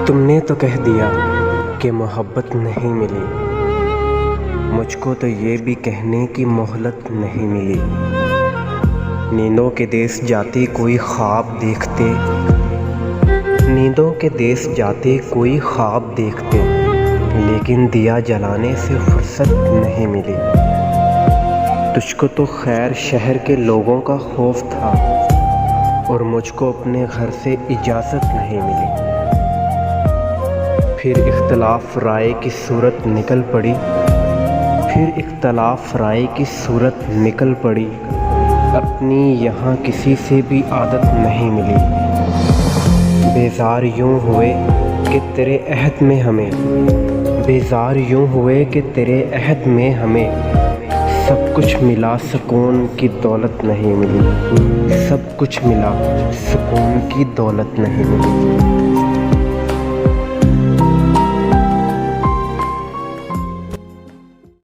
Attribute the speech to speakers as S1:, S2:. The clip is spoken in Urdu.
S1: تم نے تو کہہ دیا کہ محبت نہیں ملی، مجھ کو تو یہ بھی کہنے کی مہلت نہیں ملی۔ نیندوں کے دیس جاتے کوئی خواب دیکھتے، نیندوں کے دیس جاتے کوئی خواب دیکھتے، لیکن دیا جلانے سے فرصت نہیں ملی۔ تجھ کو تو خیر شہر کے لوگوں کا خوف تھا، اور مجھ کو اپنے گھر سے اجازت نہیں ملی۔ پھر اختلاف رائے کی صورت نکل پڑی، پھر اختلاف رائے کی صورت نکل پڑی، اپنی یہاں کسی سے بھی عادت نہیں ملی۔ بیزار یوں ہوئے کہ تیرے عہد میں ہمیں، بیزار یوں ہوئے کہ تیرے عہد میں ہمیں سب کچھ ملا، سکون کی دولت نہیں ملی، سب کچھ ملا، سکون کی دولت نہیں ملی۔